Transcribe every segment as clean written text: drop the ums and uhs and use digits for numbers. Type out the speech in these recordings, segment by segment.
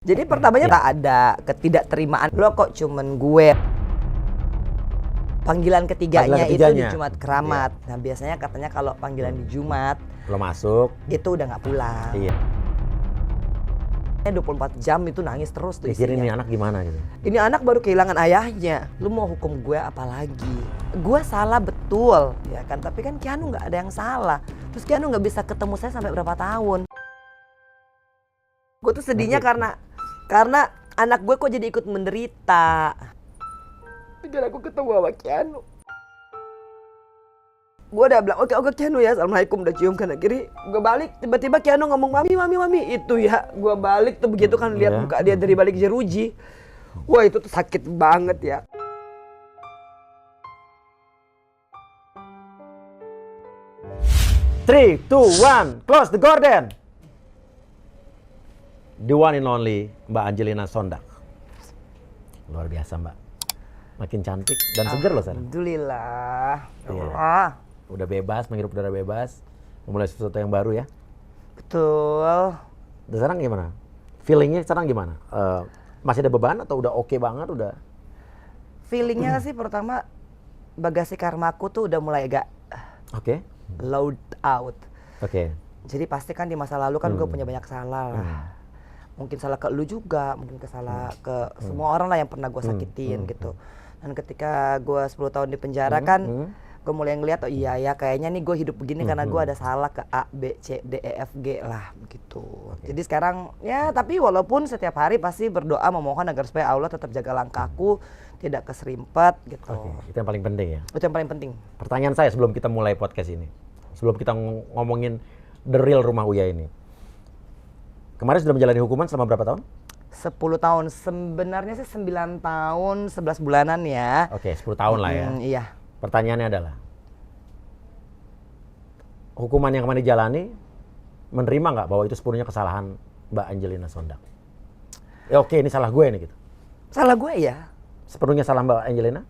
Jadi pertamanya tak ada ketidakterimaan, lo kok cuman gue. Panggilan ketiganya itu di Jumat Keramat. Nah biasanya katanya kalau panggilan di Jumat lo masuk itu udah nggak pulang. Iya. 24 jam itu nangis terus tuh Mikirin isinya. ini anak gimana gitu. Ini anak baru kehilangan ayahnya. Lu mau hukum gue apa lagi? Gue salah betul, ya kan? Tapi kan Keanu nggak ada yang salah. Terus Keanu nggak bisa ketemu saya sampai berapa tahun. Gue tuh sedihnya karena anak gue kok jadi ikut menderita. Bikin aku ketemu sama Keanu. Gue udah bilang, oke Keanu ya, assalamualaikum, udah cium kanan kiri. Gue balik, tiba-tiba Keanu ngomong mami itu ya. Gue balik tuh begitu kan lihat muka dia dari balik jeruji. Wah itu tuh sakit banget ya. Three, two, one, close the gorden. The one and only Mbak Angelina Sondak. Luar biasa Mbak. Makin cantik dan seger loh sekarang. Alhamdulillah. Iya. Udah bebas, menghirup udara bebas. Memulai sesuatu yang baru ya. Betul. Dan sekarang gimana? Feelingnya sekarang gimana? Masih ada beban atau udah oke banget? Udah? Feelingnya sih pertama bagasi karmaku tuh udah mulai agak Oke. load out. Oke. Jadi pasti kan di masa lalu kan gue punya banyak salah lah. Mungkin salah ke lu juga, mungkin salah ke semua orang lah yang pernah gue sakitin gitu. Dan ketika gue 10 tahun di penjara kan, gue mulai ngeliat, oh iya ya kayaknya nih gue hidup begini karena gue ada salah ke A, B, C, D, E, F, G lah begitu. Jadi sekarang ya tapi walaupun setiap hari pasti berdoa memohon agar supaya Allah tetap jaga langkahku, tidak keserimpet gitu. Oke, itu yang paling penting ya. Itu yang paling penting. Pertanyaan saya sebelum kita mulai podcast ini, sebelum kita ngomongin the real rumah Uya ini. Kemarin sudah menjalani hukuman selama berapa tahun? 10 tahun, sebenarnya sih 9 tahun 11 bulanan ya. Oke, 10 tahun lah ya. Iya. Pertanyaannya adalah, hukuman yang kemarin dijalani, menerima nggak bahwa itu sepenuhnya kesalahan Mbak Angelina Sondak? Ya oke, ini salah gue nih gitu. Salah gue ya. Sepenuhnya salah Mbak Angelina?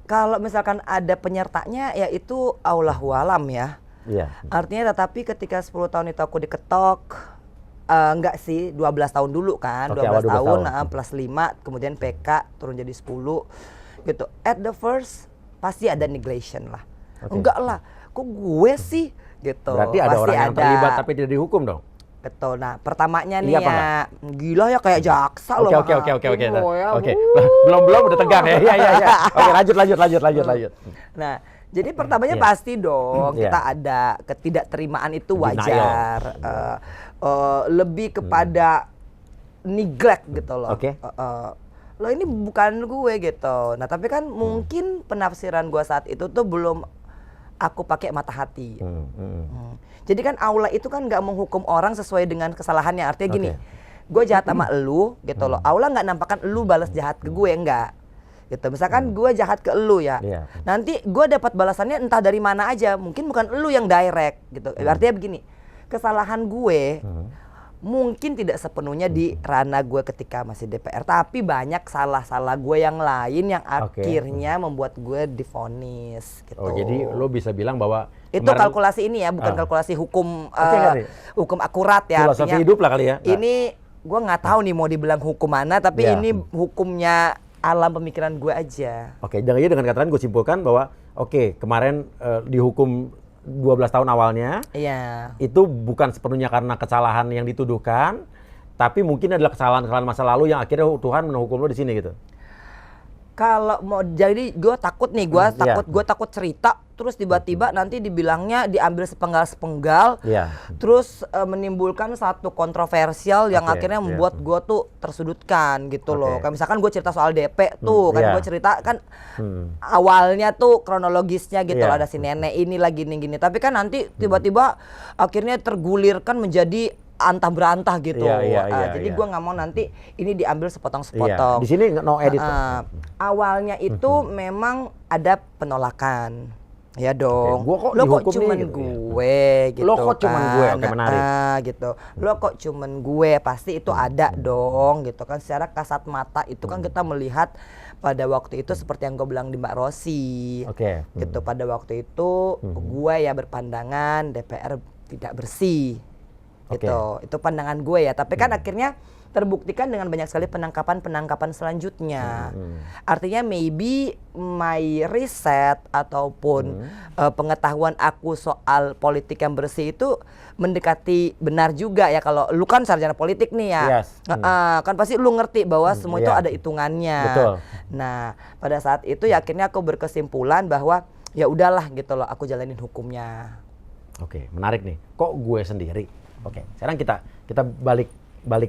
Kalau misalkan ada penyertanya ya itu Allahualam ya. Iya. Artinya tetapi ketika 10 tahun itu aku diketok, enggak sih 12 tahun dulu kan. Oke, 12 tahun, tahun. plus 5, kemudian PK turun jadi 10 gitu. At the first pasti ada neglection lah. Oke. Enggak lah, kok gue sih gitu. Berarti ada pasti orang yang terlibat tapi tidak dihukum dong? Betul. Nah, pertamanya nih Iya apa ya, gila ya kayak jaksa loh. Oke. Oke. Belum udah tegang ya. Iya. Oke, lanjut. Nah, jadi pertamanya pasti dong Iya. kita ada ketidakterimaan itu wajar. Lebih kepada neglect gitu loh. Oke. Lo ini bukan gue gitu. Nah, tapi kan mungkin penafsiran gue saat itu tuh belum aku pakai mata hati. Jadi kan Allah itu kan nggak menghukum orang sesuai dengan kesalahannya. Artinya gini, gue jahat sama elu gitu loh. Allah nggak nampakkan elu balas jahat ke gue, enggak. Gitu. Misalkan gue jahat ke elu ya. Iya. Nanti gue dapat balasannya entah dari mana aja. Mungkin bukan elu yang direct gitu. Artinya begini, kesalahan gue mungkin tidak sepenuhnya di ranah gue ketika masih DPR, tapi banyak salah-salah gue yang lain yang akhirnya membuat gue divonis gitu. Oh, jadi lo bisa bilang bahwa itu kalkulasi ini ya, bukan kalkulasi hukum hukum akurat ya. Filosofi artinya hidup lah kali ya. ini gue nggak tahu nih mau dibilang hukum mana, tapi ini hukumnya alam pemikiran gue aja. Oke, dengan kata lain gue simpulkan bahwa kemarin dihukum 12 tahun awalnya. Iya. Itu bukan sepenuhnya karena kesalahan yang dituduhkan, tapi mungkin adalah kesalahan-kesalahan masa lalu yang akhirnya Tuhan menghukum lo di sini gitu. Kalau mau jadi gue takut nih, gue takut cerita terus tiba-tiba nanti dibilangnya diambil sepenggal-sepenggal, terus menimbulkan satu kontroversial yang akhirnya membuat gue tuh tersudutkan gitu loh. Kayak misalkan gue cerita soal DP tuh, kan gue cerita kan awalnya tuh kronologisnya gitu loh, ada si nenek ini lagi gini, tapi kan nanti tiba-tiba akhirnya tergulirkan menjadi antah berantah gitu. Jadi gue nggak mau nanti ini diambil sepotong-sepotong. Di sini no edit. Awalnya itu memang ada penolakan. Ya dong. Lo kok cuman nih, gue gitu. Lo kok cuman gue, oke menarik. Gitu. Lo kok cuman gue, pasti itu ada dong gitu kan. Secara kasat mata itu kan kita melihat pada waktu itu seperti yang gue bilang di Mbak Rosi. Gitu. Pada waktu itu gue ya berpandangan DPR tidak bersih. Gitu. Itu pandangan gue ya. Tapi kan akhirnya terbuktikan dengan banyak sekali penangkapan selanjutnya. Artinya maybe my riset ataupun pengetahuan aku soal politik yang bersih itu mendekati benar juga ya. Kalau lu kan sarjana politik nih ya, kan pasti lu ngerti bahwa semua itu ada hitungannya. Betul. Nah pada saat itu ya akhirnya aku berkesimpulan bahwa ya udahlah gitu loh, aku jalanin hukumnya. Oke, menarik nih. Kok gue sendiri? Oke, sekarang kita balik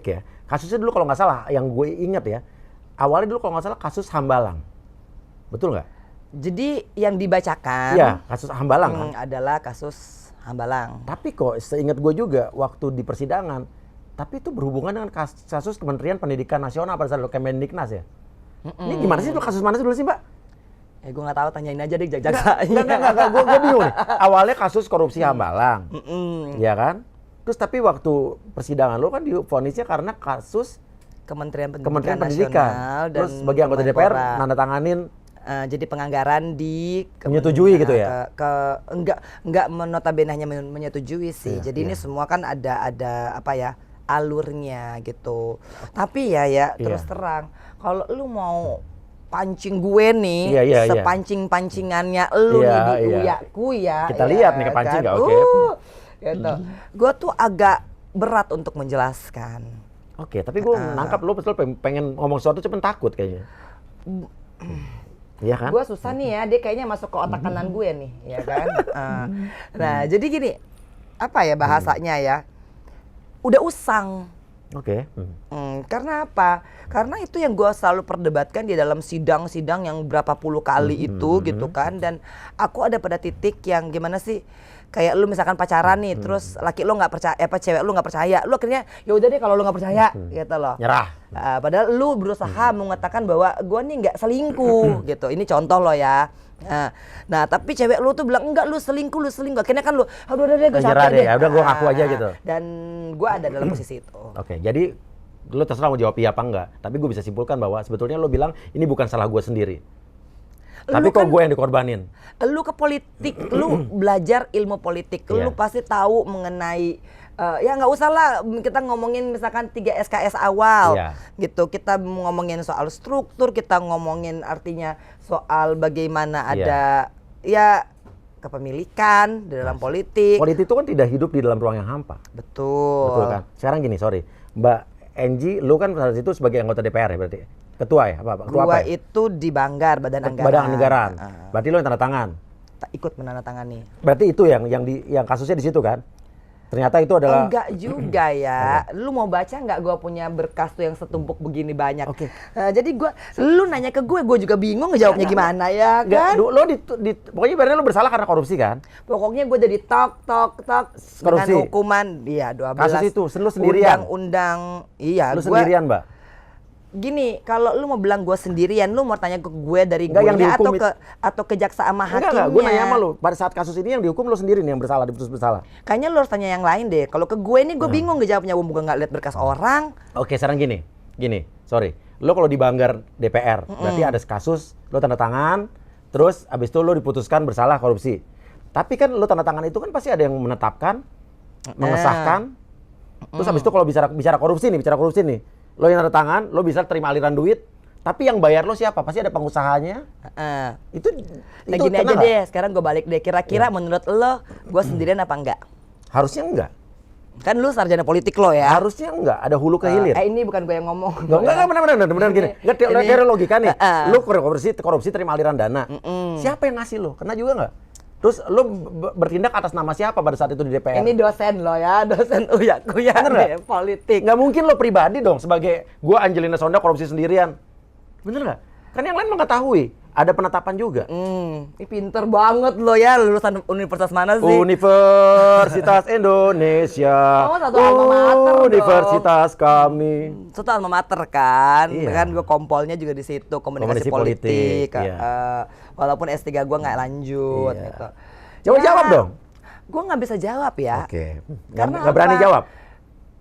ya. Kasusnya dulu kalau nggak salah, yang gue ingat ya, awalnya dulu kalau nggak salah kasus Hambalang, betul nggak? Jadi yang dibacakan, iya, kasus Hambalang kan? Adalah kasus Hambalang. Tapi kok seingat gue juga waktu di persidangan, tapi itu berhubungan dengan kasus Kementerian Pendidikan Nasional pada saat Kemendiknas ya. Ini gimana sih, kasus mana sih dulu sih Mbak? Gue nggak tahu, tanyain aja deh jaksa. Enggak, gue bingung nih. Awalnya kasus korupsi Hambalang, ya kan? Terus tapi waktu persidangan lo kan divonisnya karena kasus Kementerian Pendidikan Nasional dan terus bagi anggota DPR nanda tanganin jadi penganggaran menyetujui gitu ya? Enggak notabene hanya menyetujui sih. Iya, jadi ini semua kan ada apa ya, alurnya gitu. Tapi ya terus terang, kalau lu mau pancing gue nih, sepancing-pancingannya lu nih di uyaku ya. Kita lihat nih kepancing nggak? Oke. Gitu. Gue tuh agak berat untuk menjelaskan. Oke, tapi gue nangkap lu betul pengen ngomong sesuatu cuma takut kayaknya. Iya kan? Gue susah nih ya, dia kayaknya masuk ke otak kanan gue nih, ya kan? Nah, jadi gini, apa ya bahasanya ya? Udah usang. Oke. Karena apa? Karena itu yang gue selalu perdebatkan di dalam sidang-sidang yang berapa puluh kali itu gitu kan. Dan aku ada pada titik yang gimana sih? Kayak lu misalkan pacaran nih, terus laki lu nggak percaya, cewek lu nggak percaya, lu akhirnya ya udah deh kalau lu nggak percaya, gitu loh. Nyerah. Padahal lu berusaha mengatakan bahwa gua nih nggak selingkuh, gitu. Ini contoh lo ya. Nah tapi cewek lu tuh bilang enggak, lu selingkuh. Akhirnya kan lu, aduh udah deh gue capek deh. Ya udah gua ngaku aja gitu. Dan gua ada dalam posisi itu. Oke, jadi lu terserah mau jawab iya apa enggak. Tapi gue bisa simpulkan bahwa sebetulnya lu bilang ini bukan salah gue sendiri. Tapi kok gue yang dikorbanin? Lu ke politik, lu belajar ilmu politik, lu pasti tahu mengenai ya nggak usah lah kita ngomongin misalkan 3 SKS awal gitu. Kita ngomongin soal struktur, kita ngomongin artinya soal bagaimana ada ya kepemilikan di dalam politik. Politik itu kan tidak hidup di dalam ruang yang hampa. Betul. Betul kan? Sekarang gini, sorry. Mbak Enji, lu kan pada situ sebagai anggota DPR ya berarti? Ketua ya? Ketua gua apa ya? itu di Banggar, Badan Anggaran. Badan Anggaran. Berarti lu yang tanda tangan? Ikut menandatangani. Berarti itu yang kasusnya di situ kan? Ternyata itu adalah... Enggak juga ya. Lu mau baca nggak gua punya berkas tuh yang setumpuk begini banyak. Oke. Jadi lu nanya ke gue juga bingung ngejawabnya gimana ya kan? Lo pokoknya berarti lu bersalah karena korupsi kan? Pokoknya gue jadi tok dengan hukuman 12 kasus itu, lu sendirian? Undang-undang, iya. Lu sendirian Mbak? Gini, kalau lu mau bilang gue sendirian, lu mau tanya ke gue dari gue atau ke jaksa sama hakimnya? Enggak, gue nanya sama lu. Pada saat kasus ini yang dihukum lu sendiri nih yang bersalah, diputus bersalah. Kayaknya lu harus tanya yang lain deh. Kalau ke gue ini gue bingung ngejawabnya, gue nggak lihat berkas orang. Oke, sekarang gini, sorry. Lu kalau di Banggar DPR, berarti ada kasus, lu tanda tangan, terus abis itu lu diputuskan bersalah korupsi. Tapi kan lu tanda tangan itu kan pasti ada yang menetapkan, mengesahkan. Terus abis itu kalau bicara korupsi nih, lo yang tanda tangan, lo bisa terima aliran duit, tapi yang bayar lo siapa? Pasti ada pengusahanya. Itu gini aja deh, sekarang gue balik deh. Kira-kira menurut lo, gue sendirian apa enggak? Harusnya enggak. Kan lu sarjana politik lo ya? Harusnya enggak, ada hulu ke hilir. Ini bukan gue yang ngomong. Enggak, benar gini. Enggak, dari logika nih. Lo korupsi terima aliran dana. Siapa yang ngasih lo? Kena juga enggak? Terus lo bertindak atas nama siapa pada saat itu di DPR? Ini dosen lo ya, dosen uyaku ya deh, politik. Nggak mungkin lo pribadi dong sebagai gue Angelina Sondakh korupsi sendirian. Bener nggak? Kan yang lain mengetahui. Ada penetapan juga. Ini pinter banget lo ya, lulusan universitas mana sih? Universitas Indonesia. Oh, satu alma mater Universitas kami. Satu alma mater kan? Iya. Kan gue kompolnya juga di situ, komunikasi politik. Walaupun S3 gue nggak lanjut gitu. Jawab dong. Gue nggak bisa jawab ya. Oke. Karena nggak berani jawab.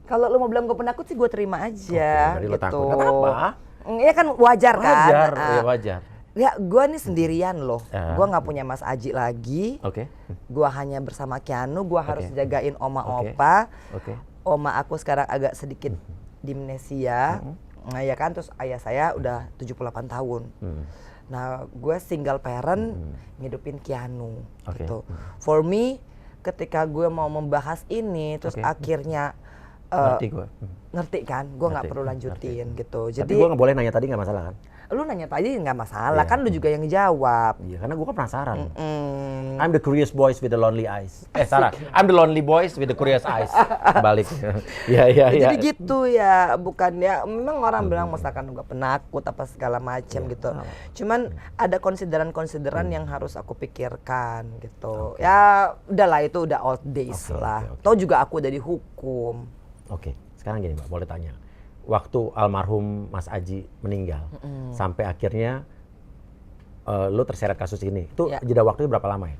Kalau lo mau bilang gue penakut sih gue terima aja. Oke, gitu. Lo takut. Kenapa? Iya kan wajar kan. Wajar. Ya gue nih sendirian loh. Gue nggak punya Mas Aji lagi. Gue hanya bersama Keanu. Gue harus jagain oma opa. Oma aku sekarang agak sedikit di Indonesia. Nah ya kan, terus ayah saya udah 78 tahun. Nah gue single parent ngidupin Keanu gitu. For me ketika gue mau membahas ini terus akhirnya ngerti kan, gue nggak perlu lanjutin gitu. Jadi gue nggak boleh nanya tadi nggak masalah kan? Lu nanya tadi nggak masalah, kan lu juga yang jawab. Iya, karena gue kan penasaran. I'm the curious boys with the lonely eyes. Sarah, I'm the lonely boys with the curious eyes. Balik. Iya. Jadi gitu ya, bukan ya. Memang orang bilang misalkan gue penakut apa segala macam gitu. Cuman ada konsideran-konsideran yang harus aku pikirkan gitu. Ya udahlah, itu udah old days lah. Toh juga aku udah dihukum. Oke, sekarang gini Mbak, boleh tanya. Waktu almarhum Mas Aji meninggal, sampai akhirnya lo terseret kasus ini, itu jeda waktunya berapa lama ya?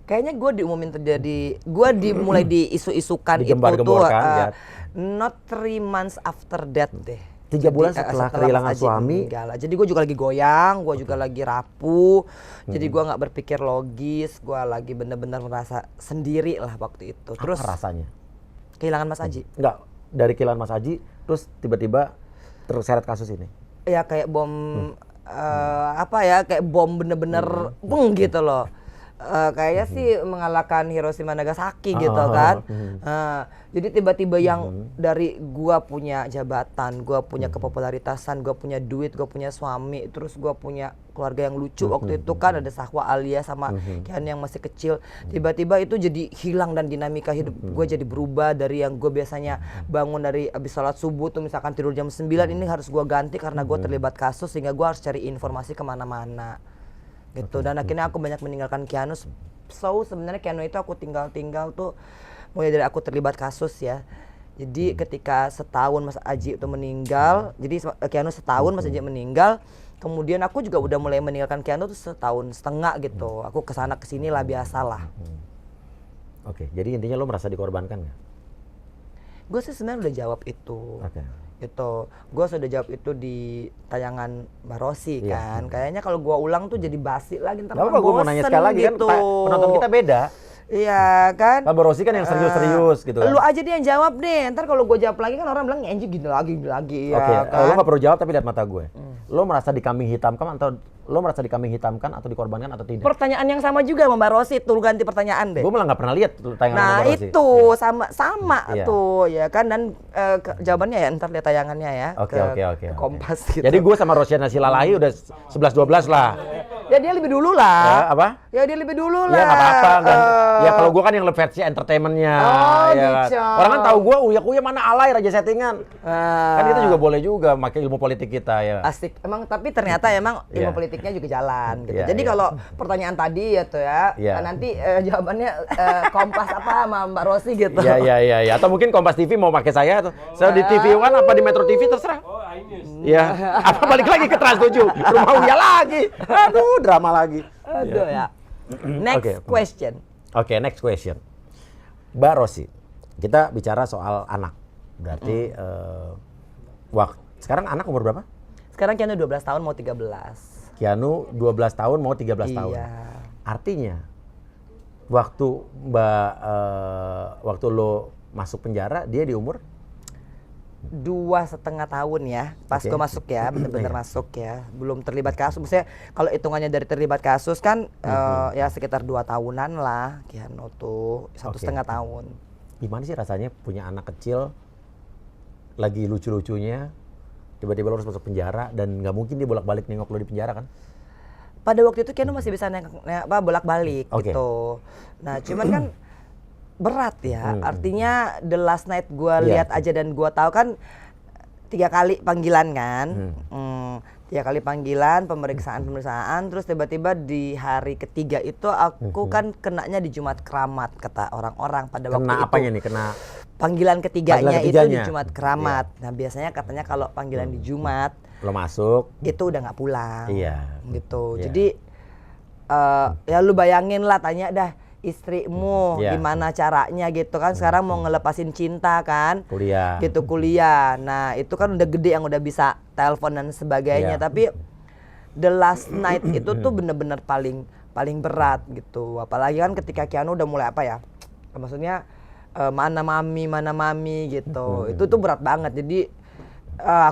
Kayaknya gue diumumin terjadi, gue mulai diisu-isukan itu tuh, not 3 months after that deh. 3 bulan setelah kehilangan suami. Jadi gue juga lagi goyang, gue juga lagi rapuh, jadi gue nggak berpikir logis, gue lagi bener-bener merasa sendiri lah waktu itu. Terus apa rasanya? Kehilangan Mas Aji? Enggak, dari kehilangan Mas Aji, terus tiba-tiba terseret kasus ini. Ya kayak bom kayak bom bener-bener bung gitu loh. Kayaknya sih mengalahkan Hiroshima Nagasaki gitu kan. Jadi tiba-tiba yang dari gua punya jabatan, gua punya kepopularitasan, gua punya duit, gua punya suami, terus gua punya keluarga yang lucu waktu itu kan, ada Sahwa Alia sama Kian yang masih kecil. Tiba-tiba itu jadi hilang dan dinamika hidup gua jadi berubah. Dari yang gua biasanya bangun dari abis sholat subuh tuh misalkan tidur jam 9, ini harus gua ganti karena gua terlibat kasus, sehingga gua harus cari informasi kemana-mana gitu. Dan akhirnya aku banyak meninggalkan Keanu. So sebenarnya Keanu itu aku tinggal tuh mulai dari aku terlibat kasus ya. Jadi ketika setahun Mas Aji itu meninggal, jadi Keanu setahun Mas Aji meninggal, kemudian aku juga udah mulai meninggalkan Keanu tuh 1,5 tahun gitu. Aku kesana kesini lah, biasalah. Oke, jadi intinya lo merasa dikorbankan nggak? Gue sih sebenarnya udah jawab itu. Itu gue sudah jawab itu di tayangan Mbak Rossi kan. Kayaknya kalau gue ulang tuh jadi basi lagi, ntar orang bosen. Gue mau nanya sekali lagi gitu. Kan penonton kita beda. Iya kan. Mbak Rossi kan yang serius-serius gitu kan. Lu aja dia yang jawab deh. Ntar kalau gue jawab lagi kan orang bilang anjing gini lagi ya kan. Lo gak perlu jawab tapi lihat mata gue. Lo merasa dikambing hitamkan atau dikorbankan atau tidak? Pertanyaan yang sama juga sama Mbak Rossi, tuh ganti pertanyaan deh. Gue malah gak pernah lihat tayangan Mbak Rossi. Nah itu sama tuh ya kan. Dan jawabannya ya ntar lihat tayangannya ya. Oke. Kompas gitu. Jadi gue sama Rosiana Silalahi udah 11-12 lah. Ya dia lebih dulu lah. Ya, apa? Ya dia lebih dulu lah. Ya nggak apa-apa. Ya kalau gue kan yang versi entertainmentnya. Gitu. Orang kan tahu gue uya mana alay raja settingan. Kan kita juga boleh juga pakai ilmu politik kita ya. Asik. Emang tapi ternyata emang ilmu politiknya juga jalan gitu. Jadi kalau pertanyaan tadi ya tuh ya, nanti jawabannya Kompas apa sama Mbak Rossi gitu. Iya. Atau mungkin Kompas TV mau pakai saya tuh. Saya di TV One apa di Metro TV terserah. Iya. Apa balik lagi ke Trans 7? Rumah Uya lagi. Aduh, drama lagi. Aduh ya. Next question. Oke, next question. Mbak Rossi, kita bicara soal anak. Berarti sekarang anak umur berapa? Sekarang Keanu 12 tahun mau 13. Keanu 12 tahun mau 13 tahun. Artinya waktu lo masuk penjara dia di umur 2,5 tahun ya, pas gue masuk ya, bener-bener masuk ya, belum terlibat kasus. Maksudnya kalau hitungannya dari terlibat kasus kan ya sekitar 2 tahunan lah, Keanu tuh 1,5 tahun. Gimana sih rasanya punya anak kecil, lagi lucu-lucunya, tiba-tiba lo harus masuk penjara dan nggak mungkin dia bolak-balik nengok lo di penjara kan? Pada waktu itu Keanu masih bisa bolak-balik gitu. Nah cuman kan berat ya, artinya The Last Night gue lihat aja dan gue tahu kan 3 kali panggilan kan, 3 kali panggilan, pemeriksaan, terus tiba-tiba di hari ketiga itu aku kan kenanya di Jumat Keramat kata orang-orang pada waktu itu. Kena apanya nih? Kena panggilan ketiganya itu di Jumat Keramat. Nah biasanya katanya kalau panggilan di Jumat lo masuk itu udah nggak pulang, gitu. Jadi ya lu bayangin lah, tanya dah istrimu gimana caranya gitu kan, sekarang mau ngelepasin cinta kan, kuliah. Nah itu kan udah gede yang udah bisa telepon dan sebagainya, tapi The Last Night itu tuh bener-bener paling berat gitu. Apalagi kan ketika Keanu udah mulai maksudnya mana mami gitu. Itu tuh berat banget. Jadi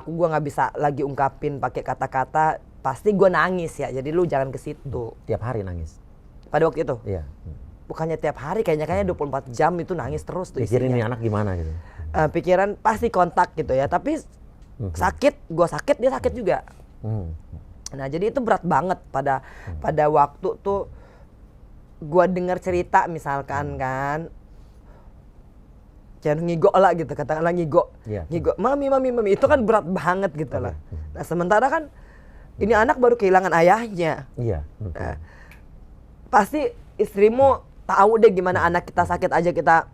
gue nggak bisa lagi ungkapin pakai kata-kata. Pasti gue nangis ya. Jadi lu jangan ke situ. Tiap hari nangis? Pada waktu itu? Iya. Bukannya tiap hari, kayaknya 24 jam itu nangis terus tuh pikirin isinya. nih anak gimana gitu? Pikiran pasti kontak gitu ya. Tapi sakit, gue sakit, dia sakit juga. Nah jadi itu berat banget pada waktu tuh gue dengar cerita misalkan kan. Jangan ngigo lah gitu, katakanlah ngigo. Ngigo, mami itu kan berat banget gitu lah. Nah sementara kan ini anak baru kehilangan ayahnya. Iya. Nah, pasti istrimu tahu deh gimana anak kita sakit aja kita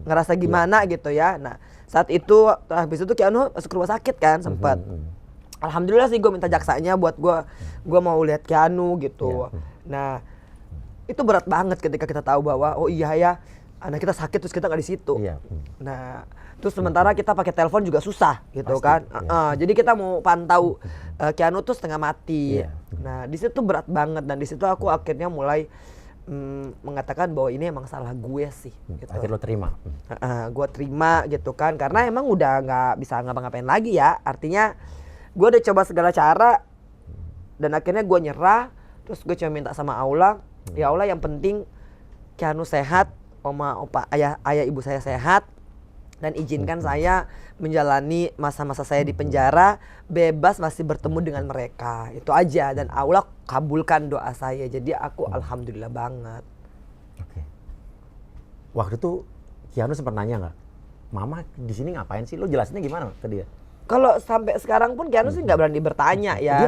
ngerasa gimana gitu ya. Nah saat itu habis itu Keanu masuk rumah sakit kan sempat. Alhamdulillah sih gue minta jaksanya buat gue mau lihat Keanu gitu. Nah itu berat banget ketika kita tahu bahwa oh iya ya anak kita sakit terus kita nggak di situ. Nah terus sementara kita pakai telepon juga susah gitu. Pasti, kan. Jadi kita mau pantau Keanu tuh setengah mati. Nah di situ berat banget dan di situ aku akhirnya mulai mengatakan bahwa ini emang salah gue sih. Gitu. Akhirnya lo terima. Gue terima gitu kan karena emang udah nggak bisa ngapa-ngapain lagi ya. Artinya gue udah coba segala cara dan akhirnya gue nyerah. Terus gue cuma minta sama Allah, ya Allah yang penting Keanu sehat, oma, opa, ayah ibu saya sehat, dan izinkan saya menjalani masa-masa saya di penjara bebas masih bertemu dengan mereka. Itu aja dan Allah kabulkan doa saya. Jadi aku alhamdulillah banget. Oke. Waktu itu Keanu sempat nanya nggak, Mama di sini ngapain sih? Lo jelasinnya gimana ke dia? Kalau sampai sekarang pun Keanu sih nggak berani bertanya ya.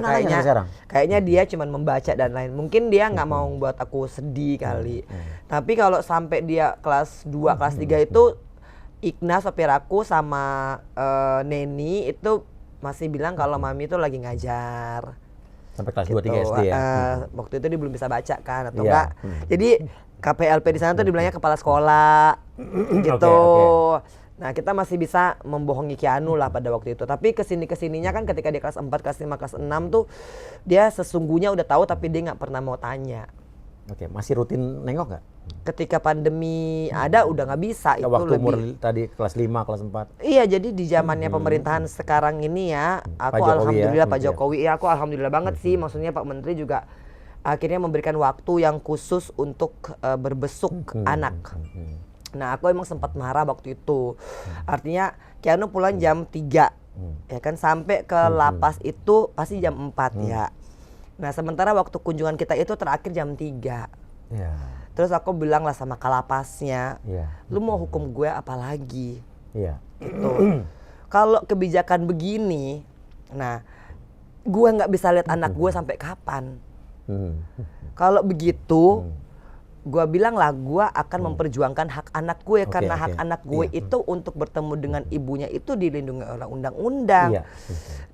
Kayaknya dia cuman membaca dan lain. Mungkin dia nggak mau buat aku sedih kali. Tapi kalau sampai dia kelas 2, kelas 3 itu Igna sopir aku sama Neni itu masih bilang kalau mami itu lagi ngajar. Sampai kelas gitu. 2, 3 SD ya? Waktu itu dia belum bisa baca kan atau enggak. Jadi KPLP di sana tuh dibilangnya kepala sekolah gitu. Nah kita masih bisa membohongi Keanu lah pada waktu itu. Tapi kesininya kan ketika dia kelas 4, kelas 5, kelas 6 tuh dia sesungguhnya udah tahu tapi dia nggak pernah mau tanya. Oke, masih rutin nengok nggak? Ketika pandemi ada udah nggak bisa. Itu waktu lebih, umur tadi kelas 5, kelas 4? Iya jadi di zamannya pemerintahan sekarang ini ya. Aku alhamdulillah Pak Jokowi ya aku alhamdulillah banget sih. Maksudnya Pak Menteri juga akhirnya memberikan waktu yang khusus untuk berbesuk anak. Nah aku emang sempat marah waktu itu. Artinya Keanu pulang jam 3 ya kan sampai ke lapas itu pasti jam 4 ya. Nah sementara waktu kunjungan kita itu terakhir jam 3. Terus aku bilang lah sama kalapasnya, lu mau hukum gue apa lagi? Gitu. Kalau kebijakan begini, nah gue nggak bisa lihat anak gue sampai kapan. Kalau begitu gue bilang lah gue akan memperjuangkan hak anak gue karena hak anak gue itu untuk bertemu dengan ibunya itu dilindungi oleh undang-undang.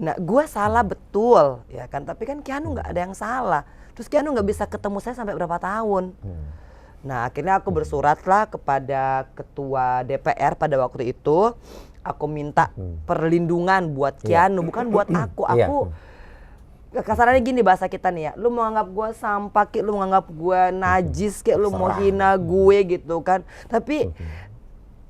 Nah gue salah betul ya kan, tapi kan Keanu nggak ada yang salah. Terus Keanu nggak bisa ketemu saya sampai berapa tahun. Nah akhirnya aku bersurat lah kepada ketua DPR pada waktu itu. Aku minta perlindungan buat Keanu, bukan buat aku. Kasarannya gini bahasa kita nih ya, lu mau anggap gue sampah kayak, lu mau anggap gue najis kayak, lu mau hina gue gitu kan. Tapi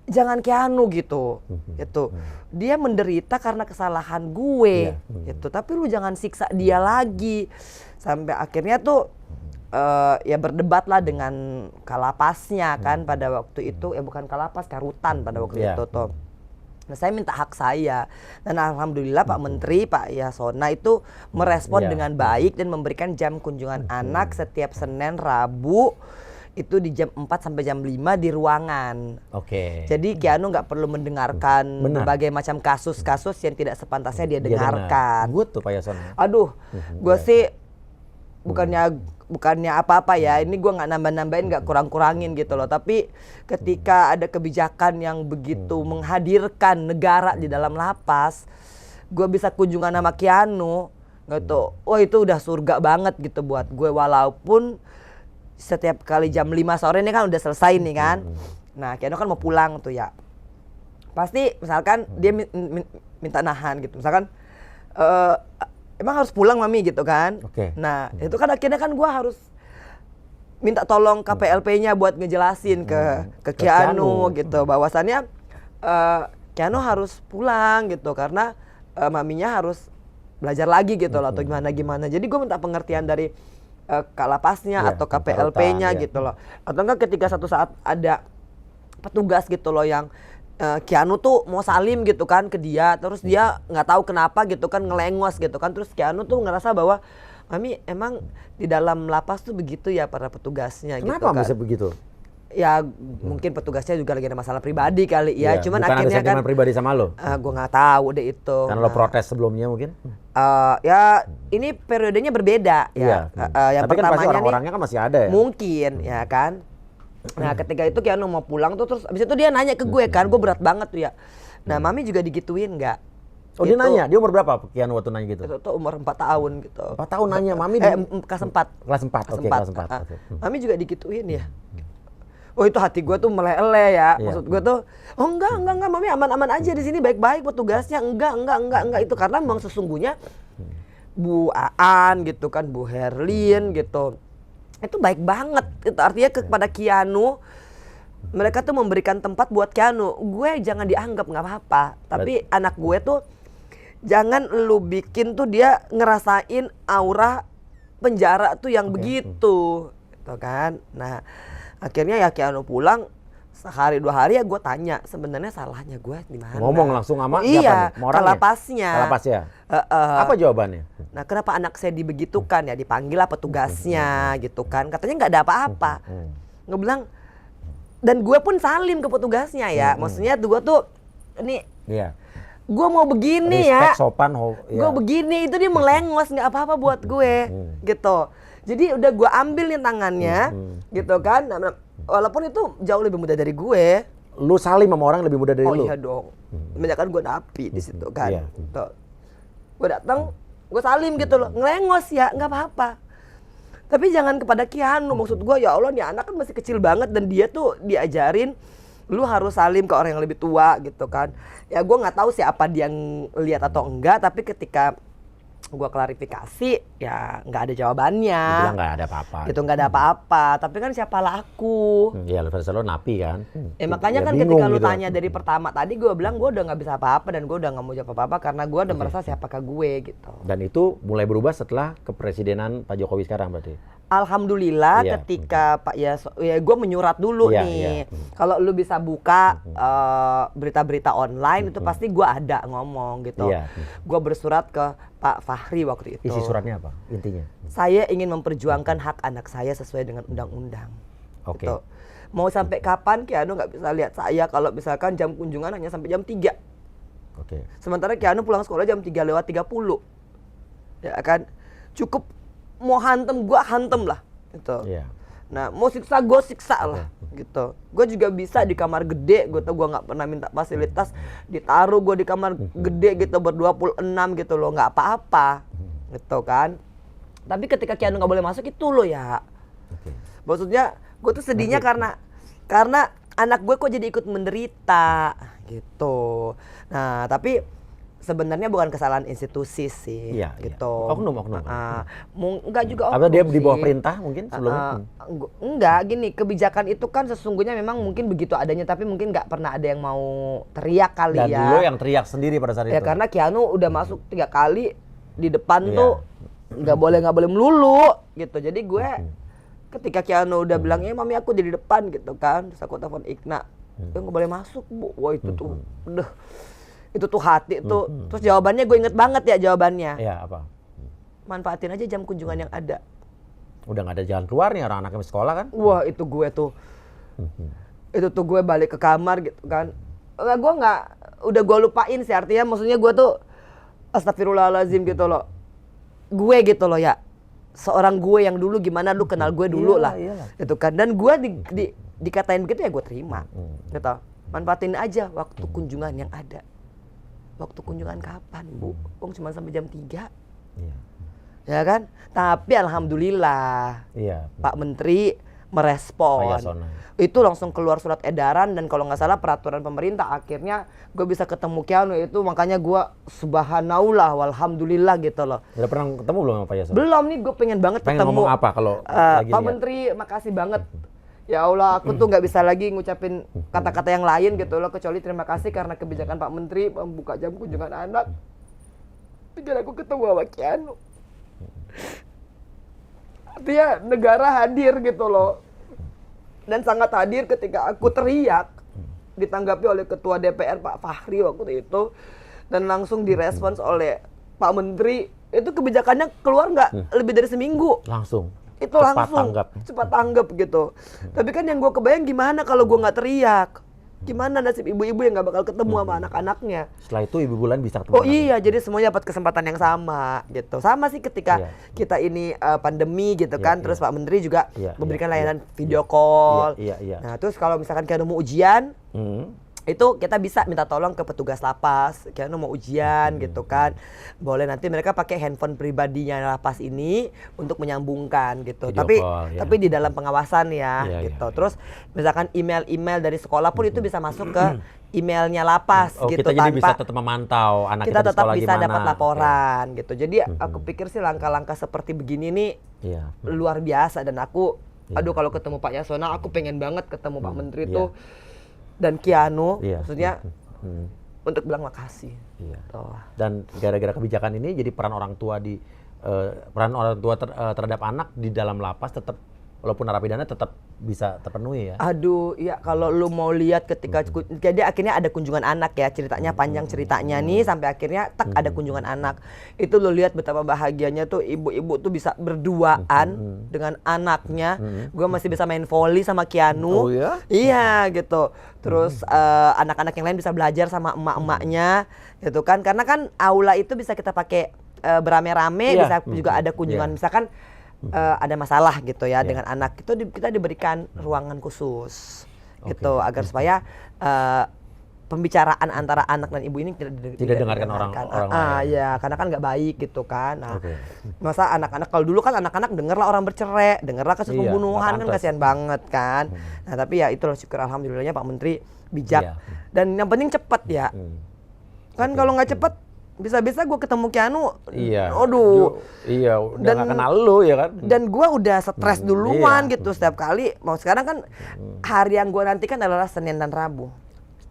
jangan Keanu gitu. Gitu. Dia menderita karena kesalahan gue gitu. Tapi lu jangan siksa dia lagi. Sampai akhirnya tuh ya berdebat lah dengan kalapasnya kan pada waktu itu. Bukan kalapas, karutan pada waktu itu tuh. Nah, saya minta hak saya dan alhamdulillah Pak Menteri Pak Yasona itu merespon dengan baik dan memberikan jam kunjungan anak setiap Senin, Rabu itu di jam 4 sampai jam 5 di ruangan. Jadi Keanu nggak perlu mendengarkan berbagai macam kasus-kasus yang tidak sepantasnya dia dengarkan. Good tuh Pak Yasona. Aduh, gue sih bukannya apa-apa ya, ini gue nggak nambah-nambahin, nggak kurang-kurangin gitu loh. Tapi ketika ada kebijakan yang begitu menghadirkan negara di dalam lapas, gue bisa kunjungan sama Keanu gitu. Oh itu udah surga banget gitu buat gue. Walaupun setiap kali jam 5 sore ini kan udah selesai nih kan. Nah Keanu kan mau pulang tuh ya. Pasti misalkan dia minta nahan gitu. Misalkan emang harus pulang mami gitu kan. Nah itu kan akhirnya kan gue harus minta tolong KPLP-nya buat ngejelasin ke Keanu gitu bahwasannya Keanu harus pulang gitu karena maminya harus belajar lagi gitu loh atau gimana. Jadi gue minta pengertian dari Kalapasnya atau KPLP-nya gitu loh. Atau enggak ketika satu saat ada petugas gitu loh yang Keanu tuh mau salim gitu kan ke dia, terus dia nggak tahu kenapa gitu kan ngelengos gitu kan, terus Keanu tuh ngerasa bahwa Mami emang di dalam lapas tuh begitu ya para petugasnya. Kenapa gitu kan. bisa begitu? Ya mungkin petugasnya juga lagi ada masalah pribadi kali ya, cuman bukan akhirnya ada sentimen kan pribadi sama lo? gue nggak tahu deh itu. Karena lo protes sebelumnya mungkin? Ya ini periodenya berbeda ya. Yang tapi kan pasti pertamanya orang-orangnya kan masih ada ya? Mungkin ya kan. Nah ketika itu Keanu mau pulang tuh terus abis itu dia nanya ke gue kan, gue berat banget tuh ya. Nah Mami juga digituin nggak? Oh gitu. dia nanya, dia umur berapa Keanu waktu nanya gitu? Itu umur 4 tahun gitu. 4 tahun nanya, Mami kelas 4. Kelas 4, oke kelas 4. Mami juga digituin ya. Oh itu hati gue tuh meleleh ya. Maksud gue tuh, oh enggak Mami aman-aman aja di sini baik-baik petugasnya. Enggak itu karena memang sesungguhnya Bu Aan gitu kan, Bu Herlin gitu. Itu baik banget. Itu artinya kepada Keanu mereka tuh memberikan tempat buat Keanu. Gue jangan dianggap nggak apa-apa. Tapi anak gue tuh jangan lu bikin tuh dia ngerasain aura penjara tuh yang begitu. Gitu kan. Nah akhirnya ya Keanu pulang sehari 2 hari ya gue tanya sebenarnya salahnya gue di mana. Ngomong langsung sama iya, siapa nih? Kalapasnya. Kalapasnya. Apa jawabannya? Nah kenapa anak saya dibegitukan ya, dipanggil lah petugasnya gitu kan, katanya nggak ada apa-apa. Ngebilang dan gue pun salim ke petugasnya ya, maksudnya gue tuh ini gue mau begini respect, ya, sopan, gue begini itu dia melengos nggak apa-apa buat gue gitu. Jadi udah gue ambil nih tangannya gitu kan, walaupun itu jauh lebih muda dari gue. Lu salim sama orang lebih muda dari lu? Oh iya dong, banyak kan gue napi di situ kan. Gitu. Gue datang, gue salim gitu loh, ngelengos ya, nggak apa-apa. Tapi jangan kepada Keanu, maksud gue ya Allah nih anak kan masih kecil banget dan dia tuh diajarin lu harus salim ke orang yang lebih tua gitu kan. Ya gue nggak tahu sih apa dia lihat atau enggak, tapi ketika gue klarifikasi ya nggak ada jawabannya. Bilang nggak ada apa-apa. Gitu nggak ada apa-apa. Tapi kan siapalah aku. Iya, versi lo napi kan. Makanya kan ketika lu tanya dari pertama tadi gue bilang gue udah nggak bisa apa-apa dan gue udah nggak mau jawab apa-apa karena gue udah merasa siapakah gue gitu. Dan itu mulai berubah setelah kepresidenan Pak Jokowi sekarang berarti. Alhamdulillah ketika Pak ya gue menyurat dulu nih. Kalau lu bisa buka berita-berita online itu pasti gue ada ngomong gitu. Gue bersurat ke Pak Fahri waktu itu. Isi suratnya apa intinya? Saya ingin memperjuangkan hak anak saya sesuai dengan undang-undang. Oke. Gitu. Mau sampai kapan Keanu nggak bisa lihat saya kalau misalkan jam kunjungan hanya sampai jam 3. Oke. Sementara Keanu pulang sekolah jam 3:30. Ya kan? Cukup mau hantem lah gitu. Nah mau siksa gue siksa lah gitu. Gue juga bisa di kamar gede gitu, gue nggak pernah minta fasilitas, ditaruh gue di kamar gede gitu ber-26 gitu loh, nggak apa-apa gitu kan. Tapi ketika Keanu nggak boleh masuk itu loh ya. Maksudnya gue tuh sedihnya karena anak gue kok jadi ikut menderita gitu. Nah tapi sebenarnya bukan kesalahan institusi sih, gitu. Oknum. Enggak juga oknum. Apa dia di bawah perintah mungkin sebelumnya? Enggak, gini, kebijakan itu kan sesungguhnya memang mungkin begitu adanya, tapi mungkin nggak pernah ada yang mau teriak kali. Dan ya. dulu yang teriak sendiri pada saat itu. Ya karena Keanu udah masuk 3 kali di depan tuh nggak boleh melulu gitu. Jadi gue ketika Keanu udah bilang mami aku di depan gitu kan, terus aku telepon Ikna, nggak boleh masuk bu. Wah itu tuh, udah. Itu tuh hati tuh. Terus jawabannya gue inget banget ya jawabannya. Iya apa? Manfaatin aja jam kunjungan yang ada. Udah nggak ada jalan keluar nih orang anaknya sekolah kan? Wah itu gue tuh. Itu tuh gue balik ke kamar gitu kan. Gue nggak, udah gue lupain sih artinya maksudnya gue tuh astagfirullahaladzim gitu loh. Gue gitu loh ya. Seorang gue yang dulu gimana lu kenal gue dulu lah. Gitu kan. Dan gue dikatain begitu ya gue terima. Gitu. Manfaatin aja waktu kunjungan yang ada. Waktu kunjungan kapan bu? Cuma sampai jam 3. Ya kan? Tapi alhamdulillah Pak Menteri merespon. Yasona. Itu langsung keluar surat edaran dan kalau nggak salah peraturan pemerintah, akhirnya gue bisa ketemu Keanu. Itu makanya gue subhanallah walhamdulillah gitu loh. Udah pernah ketemu belum sama Pak Yasona? Belum nih, gue pengen banget Pengen ketemu. ngomong apa kalau lagi Pak lihat? Menteri, makasih banget. Ya Allah, aku tuh nggak bisa lagi ngucapin kata-kata yang lain gitu loh, kecuali terima kasih karena kebijakan Pak Menteri membuka jam kunjungan anak. Pikir aku ketemu sama Keanu. Artinya negara hadir gitu loh. Dan sangat hadir ketika aku teriak, ditanggapi oleh Ketua DPR Pak Fahri waktu itu, dan langsung direspons oleh Pak Menteri. Itu kebijakannya keluar nggak lebih dari seminggu. Langsung. Itu Cepat langsung tanggap. cepat tanggap gitu. Tapi kan yang gue kebayang gimana kalau gue nggak teriak, gimana nasib ibu-ibu yang nggak bakal ketemu sama anak-anaknya. Setelah itu Ibu Bulan bisa ketemu Oh anaknya. iya, jadi semuanya dapat kesempatan yang sama gitu. Sama sih ketika Iya. kita ini pandemi gitu kan, Iya, terus iya. Pak Menteri juga Iya, memberikan iya, layanan iya. video call. Iya, iya. Nah terus kalau misalkan Keanu mau ujian, itu kita bisa minta tolong ke petugas lapas, Keanu mau ujian gitu kan. Boleh, nanti mereka pakai handphone pribadinya lapas ini untuk menyambungkan gitu. Video Tapi call, ya. tapi di dalam pengawasan ya Iya, gitu. iya. Terus misalkan email-email dari sekolah pun itu bisa masuk ke emailnya lapas Oh, gitu, kita jadi bisa tanpa tetap memantau anak kita kita di tetap sekolah bisa gimana. dapat laporan gitu. Jadi aku pikir sih langkah-langkah seperti begini nih Iya. luar biasa, dan aku Iya. aduh kalau ketemu Pak Yasona aku pengen banget ketemu Pak Menteri Iya. tuh dan Keanu, Iya. maksudnya untuk bilang makasih. Iya. Tuh. Dan gara-gara kebijakan ini jadi peran orang tua terhadap anak di dalam lapas tetap, walaupun narapidana tetap bisa terpenuhi ya. Aduh, iya kalau lu mau lihat ketika jadi akhirnya ada kunjungan anak ya, ceritanya panjang ceritanya nih sampai akhirnya ada kunjungan anak. Itu lu lihat betapa bahagianya tuh ibu-ibu tuh bisa berduaan dengan anaknya. Gua masih bisa main volley sama Keanu. Oh ya? Iya gitu. Terus anak-anak yang lain bisa belajar sama emak-emaknya gitu kan. Karena kan aula itu bisa kita pakai berame-rame, Iya. bisa juga ada kunjungan misalkan ada masalah gitu ya dengan anak, itu kita diberikan ruangan khusus gitu agar supaya pembicaraan antara anak dan ibu ini tidak dengarkan orang lain. Ya karena kan nggak baik gitu kan. Nah, masa anak-anak, kalau dulu kan anak-anak dengerlah orang bercerai, dengerlah kasus Iya, pembunuhan, kan nggak kasihan banget kan. Nah tapi ya itu loh, syukur alhamdulillahnya Pak Menteri bijak. Iya. Dan yang penting cepat ya. Kan kalau nggak cepat bisa-bisa gue ketemu Keanu, Iya. aduh. Iya, udah nggak kenal lu ya kan. Dan gue udah stres duluan Iya. gitu setiap kali. Mau sekarang kan hari yang gue nantikan adalah Senin dan Rabu.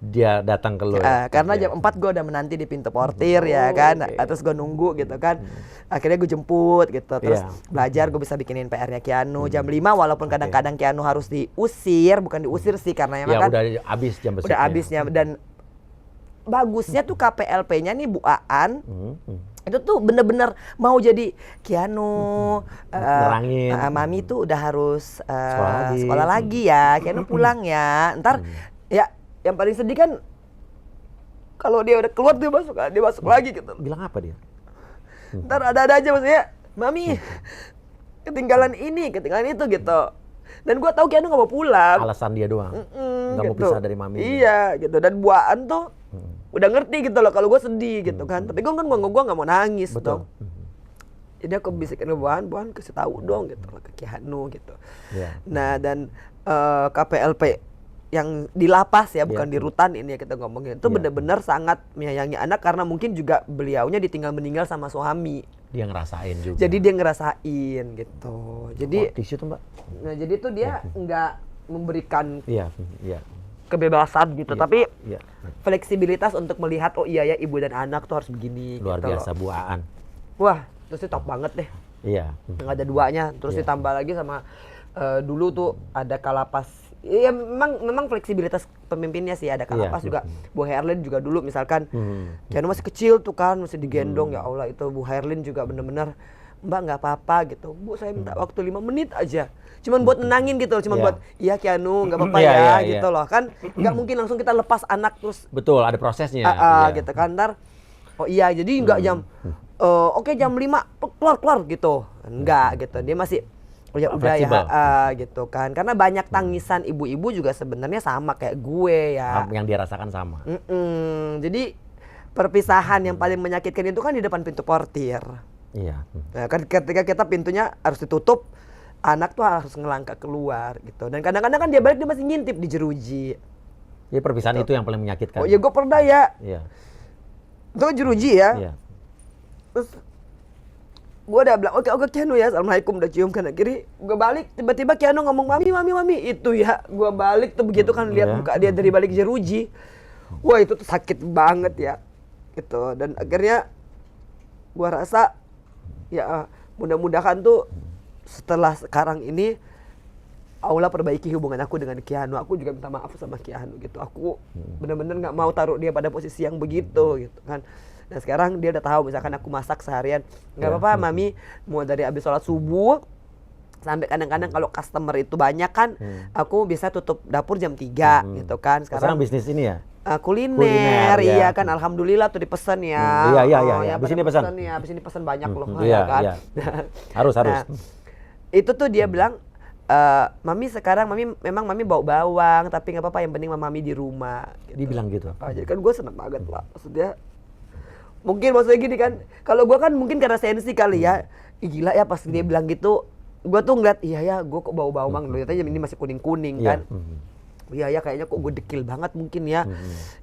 Dia datang ke lu. Ya? Karena Iya. jam 4 gue udah menanti di pintu portir ya kan. Terus gue nunggu gitu kan. Akhirnya gue jemput gitu. Terus belajar, gue bisa bikinin PR-nya Keanu. Jam 5 walaupun kadang-kadang Keanu harus diusir. Bukan diusir sih karena Ya emang kan udah habis jam besoknya. udah habisnya. Dan bagusnya tuh KPLP-nya nih Bu Aan. Itu tuh bener-bener mau jadi Keanu, nerangin. Mami tuh udah harus Sekolah lagi ya, Keanu pulang ya. Ntar ya yang paling sedih kan kalau dia udah keluar dia masuk lagi gitu. Bilang apa dia? Ntar ada aja maksudnya, Mami ketinggalan ini, ketinggalan itu gitu. Dan gua tahu Keanu nggak mau pulang. Alasan dia doang. Nggak mau gitu. pisah dari Mami. Iya gitu. Dan Bu Aan tuh udah ngerti gitu loh kalau gue sedih gitu kan. Tapi gue nggak mau nangis. Betul. Dong. Jadi aku bisikin ke Bu Aan kasih tahu dong gitu loh ke Keanu gitu. Iya. Nah dan KPLP yang di lapas ya, bukan Iya. di rutan ini ya kita ngomongin, itu Iya. benar-benar sangat menyayangi anak karena mungkin juga beliaunya ditinggal meninggal sama suami. Dia ngerasain juga. Jadi dia ngerasain gitu. Jadi tisu tuh Mbak. nah jadi tuh dia nggak memberikan Iya, iya. kebebasan gitu, tapi Iya. fleksibilitas untuk melihat oh iya ya ibu dan anak tuh harus begini. Luar gitu biasa loh. Bu Aan. Wah, terus itu top banget deh. Iya. Nggak ada duanya. Terus Iya. ditambah lagi sama dulu tuh ada Kalapas. Iya memang fleksibilitas pemimpinnya sih, ada Kalapas juga. Bu Herlin juga dulu misalkan. Keanu masih kecil tuh kan, masih digendong. Ya Allah itu Bu Herlin juga bener-bener, Mbak nggak apa-apa gitu. Bu saya minta waktu 5 menit aja. Cuman buat nenangin gitu, cuman buat iya Keanu nggak apa-apa Iya, ya iya, gitu loh kan. Nggak mungkin langsung kita lepas anak terus Betul, ada prosesnya. Iya. gitu kan. Ntar oh iya jadi nggak jam oke jam 5 keluar gitu. Enggak gitu. Dia masih oh ya udah Fleksibel. ya gitu kan. Karena banyak tangisan ibu-ibu juga sebenarnya sama kayak gue ya. Yang dia rasakan sama. Jadi perpisahan yang paling menyakitkan itu kan di depan pintu portir. Iya. Nah, kan ketika kita pintunya harus ditutup, anak tuh harus ngelangkah keluar gitu. Dan kadang-kadang kan dia balik dia masih ngintip di jeruji. Ya perpisahan itu yang paling menyakitkan. Oh ya gue pernah ya. Iya. Itu kan jeruji ya. Iya. Terus gue udah bilang oke Keanu ya, assalamualaikum, udah cium kanan kiri. Gue balik tiba-tiba Keanu ngomong mami itu ya. Gue balik tuh begitu kan lihat muka dia dari balik jeruji. Wah itu tuh sakit banget ya. Gitu. Dan akhirnya gue rasa ya mudah-mudahan tuh setelah sekarang ini Allah perbaiki hubungan aku dengan Keanu. Aku juga minta maaf sama Keanu gitu. Aku benar-benar nggak mau taruh dia pada posisi yang begitu gitu kan. Nah sekarang dia udah tahu misalkan aku masak seharian nggak apa-apa mami, mau dari abis sholat subuh sampai kadang-kadang kalau customer itu banyak kan aku bisa tutup dapur jam 3 gitu kan. Sekarang bisnis ini ya? Kuliner iya kan, alhamdulillah tuh dipesan ya. Iya. Abis ini pesan. Ya, abis ini pesan banyak loh iya, kan. Iya. Harus. Nah, itu tuh dia bilang mami sekarang mami bau bawang tapi nggak apa-apa yang penting mami di rumah. Gitu. Dibilang gitu. Jadi kan gue seneng banget lah. Maksudnya gini kan, kalau gue kan mungkin karena sensi kali ya. Gila ya pas dia bilang gitu, gue tuh ngeliat iya ya gue kok bau bawang, ternyata ini masih kuning-kuning kan. Iya ya kayaknya kok gue dekil banget mungkin ya.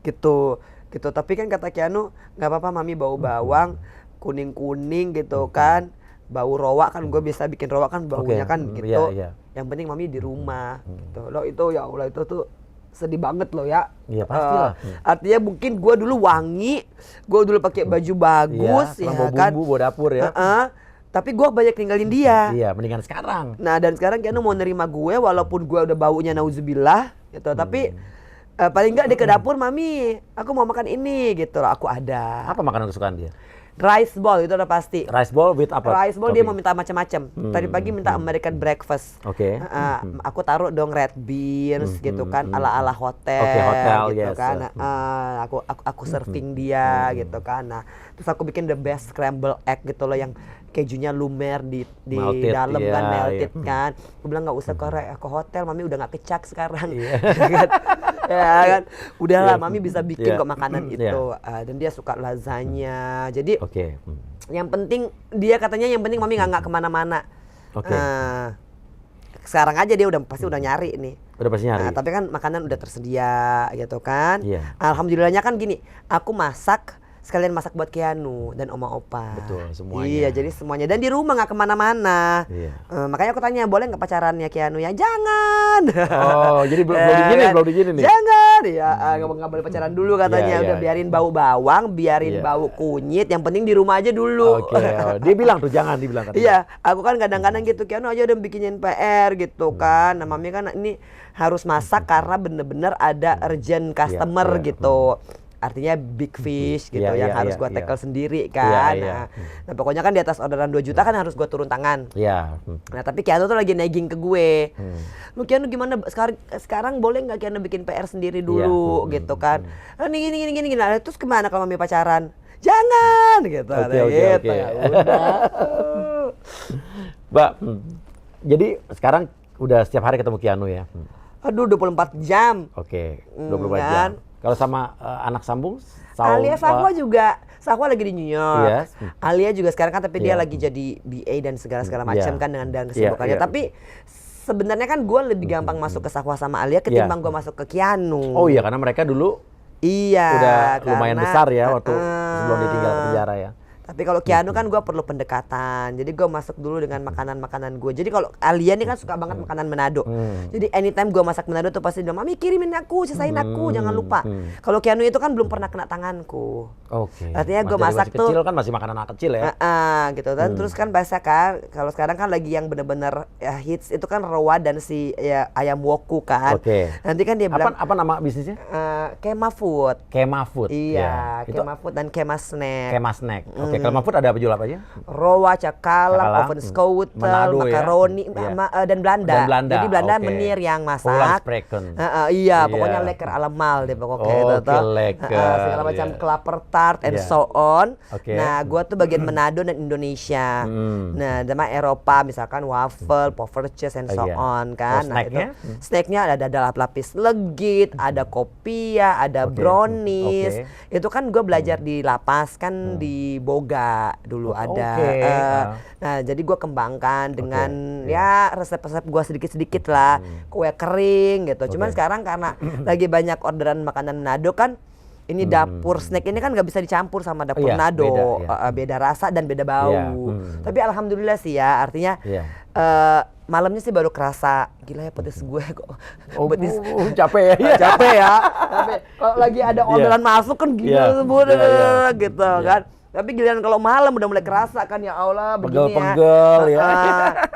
Gitu. Tapi kan kata Keanu nggak apa-apa mami bau bawang kuning-kuning gitu kan. Bau rowa kan gue bisa bikin rowa kan baunya kan gitu. Yang penting mami di rumah gitu. Loh itu ya Allah itu tuh sedih banget loh ya. Iya pastilah. Artinya mungkin gue dulu wangi, gue dulu pakai baju bagus ya kan. Bumbu, bawa dapur ya. Tapi gue banyak ninggalin dia. Iya, mendingan sekarang. Nah dan sekarang Keanu mau nerima gue walaupun gue udah baunya nauzubillah gitu. Tapi paling nggak di ke dapur mami, aku mau makan ini gitu loh. Aku ada. Apa makanan kesukaan dia? Rice ball itu udah pasti. Rice ball with apa? Rice ball dia mau minta macam-macam. Tadi pagi minta American breakfast. Oke. Aku taruh dong red beans gitu kan ala-ala hotel, hotel gitu yes. kan. Aku serving dia gitu kan. Nah, terus aku bikin the best scramble egg gitu loh yang kejunya lumer di melted, dalam kan melted kan. Aku bilang nggak usah ke hotel, mami udah nggak kecak sekarang. Ya kan, udahlah mami bisa bikin kok makanan itu. Dan dia suka lasagna. Jadi yang penting dia katanya yang penting mami nggak kemana-mana. Sekarang aja dia pasti udah nyari nih. Udah pasti nyari. Tapi kan makanan udah tersedia gitu kan. Alhamdulillahnya kan gini, aku masak sekalian masak buat Keanu dan oma opa. Betul, semuanya. Iya, jadi semuanya. Dan di rumah nggak kemana-mana. Makanya aku tanya, boleh nggak pacarannya Keanu ya? Jangan. Oh, jadi belum digini nih. Jangan, ya nggak boleh pacaran dulu katanya. Udah biarin bau bawang, biarin bau kunyit. Yang penting di rumah aja dulu. Dia bilang tuh jangan dibilang katanya. Iya, aku kan kadang-kadang gitu Keanu aja udah bikinin PR gitu kan. Nah, mami kan ini harus masak karena bener-bener ada urgent customer gitu. Artinya big fish gitu yang harus gua tackle sendiri kan. Nah, pokoknya kan di atas orderan 2 juta kan harus gua turun tangan. Nah, tapi Keanu tuh lagi nagging ke gue. Lu Keanu gimana sekarang boleh nggak Keanu bikin PR sendiri dulu gitu kan. Nah, gini. Nah, terus kemana kalau mami pacaran? Jangan gitu. Oke. Ya udah. Mbak, jadi sekarang udah setiap hari ketemu Keanu ya? Aduh 24 jam. Oke, 24 jam. Kalau sama anak sambung? Alia Sahwa juga. Sahwa lagi di New York. Alia juga sekarang kan tapi dia lagi jadi BA dan segala macam kan dengan kesibukannya. Tapi sebenarnya kan gue lebih gampang masuk ke Sahwa sama Alia ketimbang gue masuk ke Keanu. Oh iya, karena mereka dulu udah lumayan besar ya waktu sebelum ditinggal ke penjara ya. Tapi kalau Keanu kan gue perlu pendekatan. Jadi gue masuk dulu dengan makanan-makanan gue. Jadi kalau Alia nih kan suka banget makanan Manado. Jadi anytime gue masak Manado tuh pasti bilang, mami kirimin aku, sisain aku, jangan lupa. Kalau Keanu itu kan belum pernah kena tanganku. Artinya gue masak tuh. Kecil kan masih makanan anak kecil ya. Gitu kan. Terus kan biasa kan, kalau sekarang kan lagi yang bener-bener hits itu kan Rowa dan si ayam woku kan. Nanti kan dia bilang. Apa nama bisnisnya? Kema Food. Kema Food. Iya, Kema Food dan Kema Snack. Kema Snack. Kema Food ada jual apa aja? Rowa, cakalang, oven skoutel, makaroni, dan Belanda. Jadi Belanda menir yang masak. Iya, pokoknya lekker alamal deh pokoknya gitu. Segala macam klaper tart and so on. Nah, gua tuh bagian Manado dan Indonesia. Nah, sama Eropa misalkan waffle, poffertjes and so on kan. Nah, itu snacknya ada lapis legit, ada kopia, ada brownies. Itu kan gua belajar di lapas kan di Bogor yoga dulu ada. Oke. Nah jadi gue kembangkan dengan ya resep-resep gue sedikit-sedikit lah, kue kering gitu. Cuman sekarang karena lagi banyak orderan makanan Manado kan, ini dapur snack ini kan nggak bisa dicampur sama dapur Manado, beda rasa dan beda bau. Tapi alhamdulillah sih ya, artinya malamnya sih baru kerasa gila ya petis gue kok. Petis capek ya. Capek ya. Kalau lagi ada orderan masuk kan gila gitu kan. Tapi giliran kalau malam udah mulai kerasa kan, ya Allah begini pegel ya.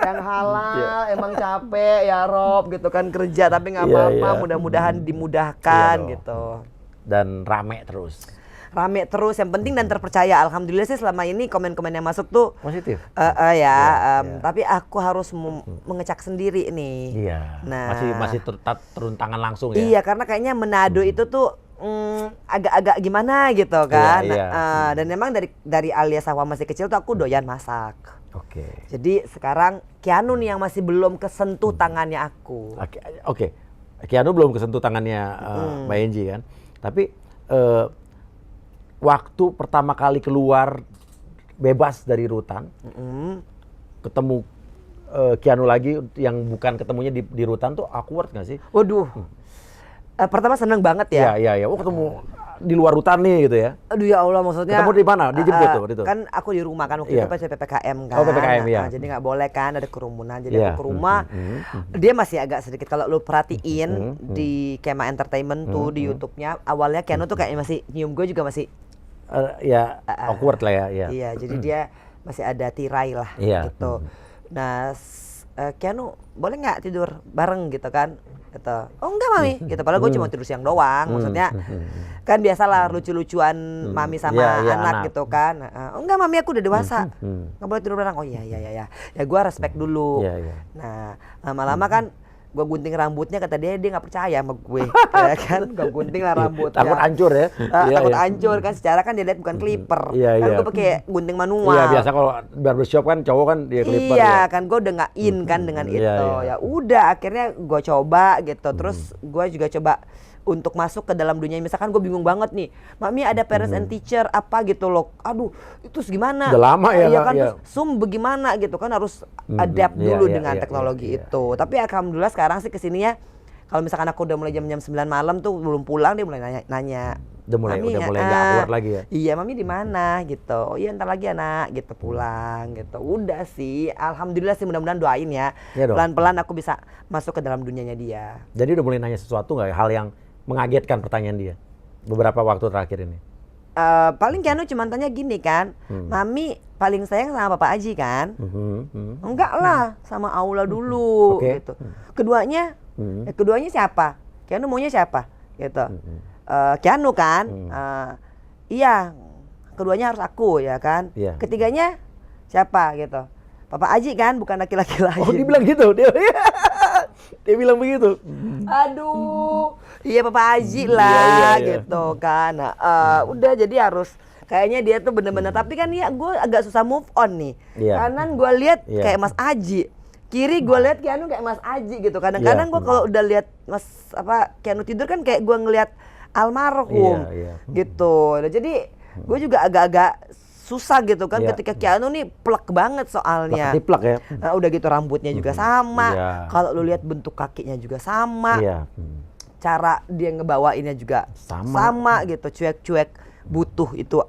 Yang halal emang capek ya Rob gitu kan, kerja tapi nggak apa-apa, mudah-mudahan dimudahkan gitu. Dan rame terus. Rame terus, yang penting dan terpercaya. Alhamdulillah sih selama ini komen-komen yang masuk tuh positif. Tapi aku harus mengecek sendiri nih. Iya. Nah, masih turun tangan langsung ya. Iya, karena kayaknya Manado itu tuh agak-agak gimana gitu kan. Dan memang dari alias awal masih kecil tuh aku doyan masak. Oke. Jadi sekarang Keanu nih yang masih belum kesentuh tangannya aku. Oke. Keanu belum kesentuh tangannya Mbak Enji kan. Tapi waktu pertama kali keluar bebas dari rutan, ketemu Keanu lagi yang bukan ketemunya di rutan tuh awkward nggak sih? Waduh. Pertama seneng banget ya. Iya. Oh ketemu di luar rutan nih gitu ya. Aduh ya Allah, maksudnya. Ketemu di mana? Dijemput tuh waktu itu? Kan aku di rumah kan waktu itu pas PPKM kan. Oh PPKM ya. Jadi nggak boleh kan, ada kerumunan. Jadi aku ke rumah. Dia masih agak sedikit, kalau lu perhatiin di Kema Entertainment tuh di YouTube-nya, awalnya Keanu tuh kayak masih nyium gue juga masih awkward lah ya. Iya, jadi dia masih ada tirai lah gitu. Nah, Keanu boleh nggak tidur bareng gitu kan? Gitu. Oh enggak Mami, gitu. Padahal gue cuma tidur siang doang. Maksudnya kan biasalah lucu-lucuan Mami sama anak gitu kan. Oh enggak Mami, aku udah dewasa, nggak boleh tidur bareng. Oh iya. Ya gue respect dulu. Nah lama-lama kan gue gunting rambutnya, kata dia nggak percaya sama gue. Ya kan, gue gunting lah rambutnya. Takut hancur ya. Takut hancur kan, secara kan dia lihat bukan clipper. Kan gue pakai gunting manual. Iya, biasa kalau barbershop kan cowok kan dia clipper. Iya kan, gue udah nggak in kan dengan itu. Ya udah, akhirnya gue coba gitu. Terus gue juga coba untuk masuk ke dalam dunia. Misalkan gue bingung banget nih, Mami ada parents and teacher apa gitu loh. Aduh, itu gimana? Udah lama ya. Iya kan, terus Zoom bagaimana gitu kan, harus adapt dulu dengan teknologi itu. Tapi alhamdulillah sekarang sih kesininya, kalau misalkan aku udah mulai jam 9 malam tuh belum pulang, dia mulai nanya. Udah mulai nggak awkward lagi ya. Iya, Mami di mana gitu. Oh iya, ntar lagi anak gitu pulang gitu. Udah sih, alhamdulillah sih, mudah-mudahan doain ya. Pelan-pelan aku bisa masuk ke dalam dunianya dia. Jadi udah mulai nanya sesuatu nggak, hal yang mengagetkan pertanyaan dia beberapa waktu terakhir ini? Paling Keanu cuma tanya gini kan, Mami paling sayang sama Papa Aji kan? Enggak lah, sama Aula dulu gitu. Keduanya siapa? Keanu maunya siapa? Gitu. Keanu kan? Iya, keduanya harus aku ya kan? Ketiganya siapa gitu? Papa Aji kan, bukan laki-laki lagi. Oh, dia bilang gitu. Dia bilang begitu. Aduh, iya Papa Aji lah gitu kan. Udah, jadi harus kayaknya dia tuh bener-bener. Tapi kan ya gue agak susah move on nih. Kanan gue lihat kayak Mas Aji, kiri gue lihat Keanu kayak Mas Aji gitu. Kadang-kadang gue kalau udah lihat Keanu tidur kan kayak gue ngelihat almarhum gitu. Jadi gue juga agak-agak susah gitu kan ketika Keanu nih plek banget soalnya. Plek ya. Udah gitu rambutnya juga sama. Kalau lu lihat bentuk kakinya juga sama. Cara dia ngebawainnya juga sama gitu. Cuek-cuek butuh itu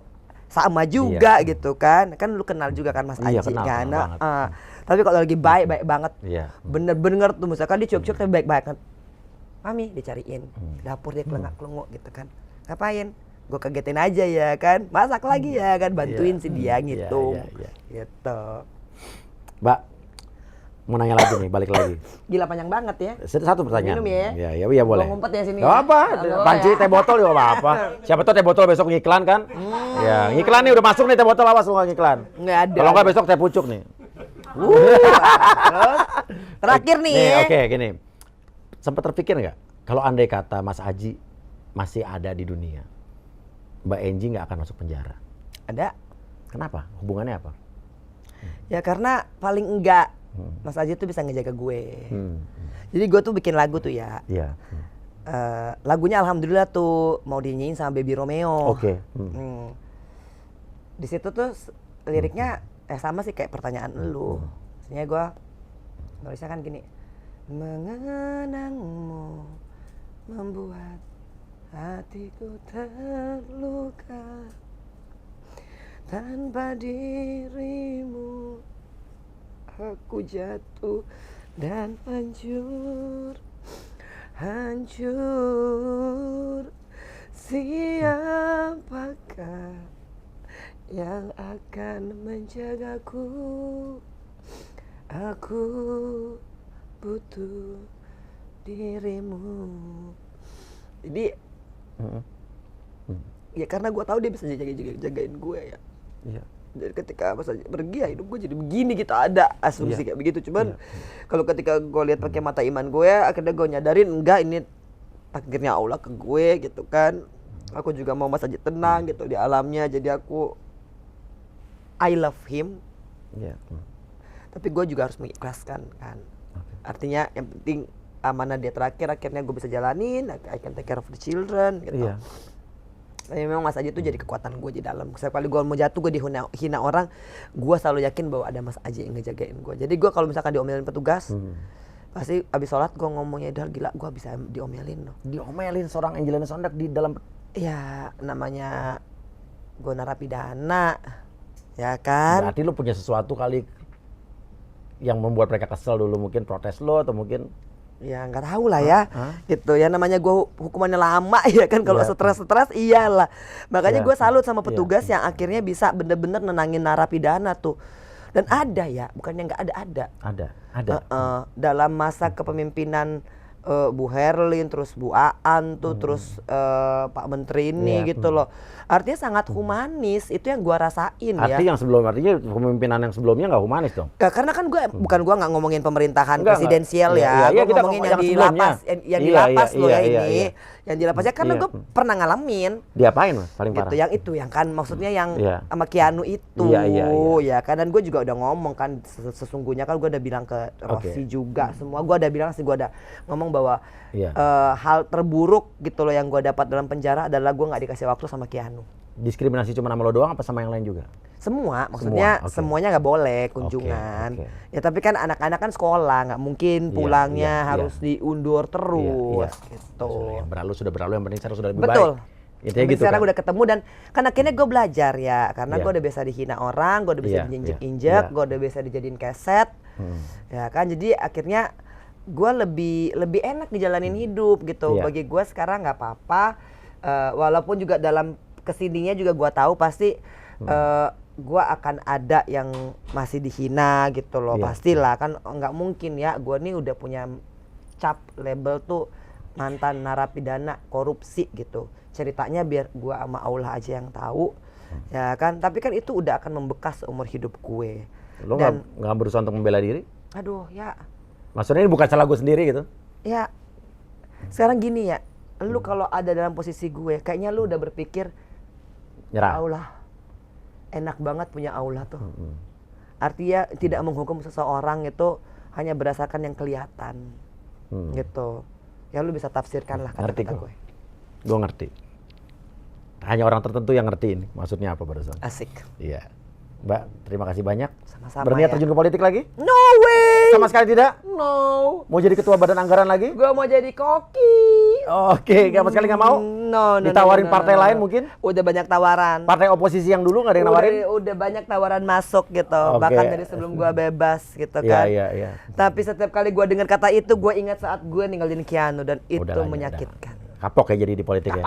sama juga gitu kan. Kan lu kenal juga kan Mas Aji kan. Tapi kalau lagi baik banget. Bener-bener tuh misalkan dia cuek-cuek tapi baik banget. Mami dicariin dapur, dia kelengak-kelenguk gitu kan. Ngapain? Gue kagetin aja ya kan, masak lagi ya kan, bantuin si dia gitu. Gitu. Mbak, mau nanya lagi nih, balik lagi. Gila panjang banget ya. Satu pertanyaan. Minum ya? Iya boleh. Gua ngumpet ya sini. Gak apa, panci teh botol juga apa-apa. Siapa tahu teh botol besok ngiklan kan? Ya, ngiklan nih udah masuk nih teh botol, awas lu nggak ngiklan. Nggak ada. Kalau nggak besok teh pucuk nih. Terus terakhir nih. Oke, gini. Sempat terpikir nggak kalau andai kata Mas Aji masih ada di dunia, Mbak Enji nggak akan masuk penjara? Ada. Kenapa? Hubungannya apa? Ya karena paling enggak Mas Aji tuh bisa ngejaga gue. Jadi gue tuh bikin lagu tuh ya. Lagunya alhamdulillah tuh mau dinyanyiin sama Baby Romeo. di situ tuh liriknya sama sih kayak pertanyaan lu. Maksudnya gue nulisnya kan gini, mengenangmu membuat hatiku terluka, tanpa dirimu aku jatuh dan hancur. Siapakah yang akan menjagaku? Aku butuh dirimu. Jadi ya karena gue tahu dia bisa jagain gue ya. Iya. Jadi ketika Mas Aji pergi ya hidup gue jadi begini gitu, ada asumsi kayak begitu. Cuman kalau ketika gue lihat pakai mata iman gue, akhirnya gue nyadarin enggak, ini takdirnya Allah ke gue gitu kan. Aku juga mau Mas Aji tenang gitu di alamnya, jadi aku I love him. Tapi gue juga harus mengikhlaskan kan. Artinya yang penting amanah dia terakhir, akhirnya gue bisa jalanin, I can take care of the children gitu. Tapi memang Mas Aji itu jadi kekuatan gue di dalam. Setiap kali gue mau jatuh, gue dihina orang, gue selalu yakin bahwa ada Mas Aji yang ngejagain gue. Jadi gue kalau misalkan diomelin petugas, pasti abis sholat gue ngomongnya, dah gila gue bisa diomelin loh. Diomelin seorang Angelina Sondak di dalam? Ya namanya gue narapidana, ya kan. Berarti lu punya sesuatu kali yang membuat mereka kesel dulu, mungkin protes lo atau mungkin? Ya nggak tahu lah ya, gitu ya, namanya gue hukumannya lama ya kan, kalau stres iyalah. Makanya gue salut sama petugas yang akhirnya bisa bener-bener nenangin narapidana tuh. Dan ada ya, bukannya nggak ada. Ada. Dalam masa kepemimpinan Bu Herlin, terus Bu Aan tuh, terus Pak Menteri ini gitu loh. Artinya sangat humanis, itu yang gua rasain ya. Artinya kepemimpinan yang sebelumnya nggak humanis dong? Karena kan gue gua nggak ngomongin pemerintahan presidensial ya. Gue ngomongin yang di lapas, yang di lapas loh ya ini. Yang di lapasnya karena gue pernah ngalamin. Diapain Mas paling parah? Gitu, yang kan maksudnya yang sama Keanu itu. Ya kan, dan gue juga udah ngomong kan, sesungguhnya kan gue udah bilang ke Rossi juga, semua gue udah bilang sih, gue udah ngomong bahwa hal terburuk gitu loh yang gue dapat dalam penjara adalah gue nggak dikasih waktu sama Keanu. Diskriminasi cuma sama lo doang apa sama yang lain juga? Semua, maksudnya semuanya nggak boleh kunjungan. Ya tapi kan anak-anak kan sekolah, nggak mungkin pulangnya harus diundur terus gitu. Berlalu sudah berlalu, yang penting sekarang sudah lebih baik. Intinya gitu sekarang kan? udah ketemu, dan kan akhirnya gue belajar ya, karena gue udah biasa dihina orang, gue udah bisa diinjek-injek, gue udah biasa dijadiin keset, ya kan. Jadi akhirnya gue lebih enak dijalanin hidup gitu. Bagi gue sekarang nggak apa-apa, walaupun juga dalam kesininya juga gue tahu pasti gue akan ada yang masih dihina gitu loh, pastilah kan, nggak mungkin ya. Gue nih udah punya cap label tuh mantan narapidana korupsi gitu. Ceritanya biar gue sama Allah aja yang tahu, ya kan. Tapi kan itu udah akan membekas seumur hidup gue. Lo nggak berusaha untuk membela diri? Aduh ya. Maksudnya ini bukan salah gue sendiri gitu? Ya. Sekarang gini ya, lu kalau ada dalam posisi gue, kayaknya lu udah berpikir nyerah. Allah, enak banget punya Allah tuh. Artinya tidak menghukum seseorang itu hanya berdasarkan yang kelihatan, gitu. Ya lu bisa tafsirkan lah kata-kata gue. Gue ngerti. Hanya orang tertentu yang ngerti ini maksudnya apa barusan. Asik. Iya. Mbak, terima kasih banyak. Sama-sama. Berniat terjun ke politik lagi? No way. Sama sekali tidak? No. Mau jadi ketua badan anggaran lagi? Gue mau jadi koki. Oke, sama sekali nggak mau? No. Ditawarin partai lain mungkin? Udah banyak tawaran. Partai oposisi yang dulu nggak ada yang nawarin? Udah banyak tawaran masuk gitu. Bahkan dari sebelum gue bebas gitu kan. Iya. Tapi setiap kali gue dengar kata itu, gue ingat saat gue ninggalin Keanu, dan itu menyakitkan. Kapok ya jadi di politik ya?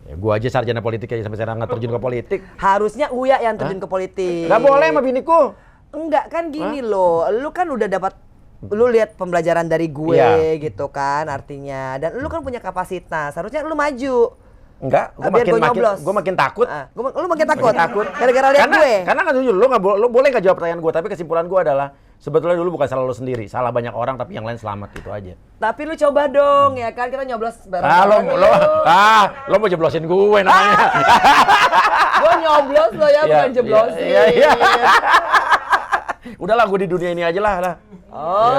Ya, gua aja sarjana politik aja sampai sekarang nggak terjun ke politik. Harusnya Uya yang terjun ke politik. Nggak boleh sama biniku. Enggak kan gini loh, lu kan udah dapat, lu lihat pembelajaran dari gue gitu kan artinya, dan lu kan punya kapasitas, harusnya lu maju. Enggak, gua makin takut. Lu makin takut. Gara-gara lihat gue. Karena kan jujur, lu boleh nggak jawab pertanyaan gua, tapi kesimpulan gua adalah sebetulnya dulu bukan salah lu sendiri, salah banyak orang tapi yang lain selamat, itu aja. Tapi lu coba dong ya kan, kita nyoblos bareng. Lo mau jeblosin gue namanya. Gue nyoblos lo ya, bukan jeblosin. Iya. Udahlah, gue di dunia ini aja lah.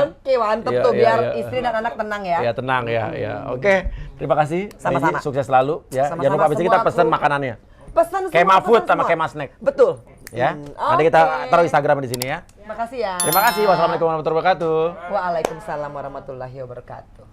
Oke, mantep tuh, biar istri dan anak tenang ya. Iya, tenang ya. Oke, terima kasih. Sama-sama. Sukses selalu ya. Sama-sama. Jangan lupa habis ini kita pesen makanannya. Pesan Kema Food sama Kema Snack. Betul. ya. Nanti kita taruh Instagram di sini ya. Makasih ya. Terima kasih. Wassalamualaikum warahmatullahi wabarakatuh. Waalaikumsalam warahmatullahi wabarakatuh.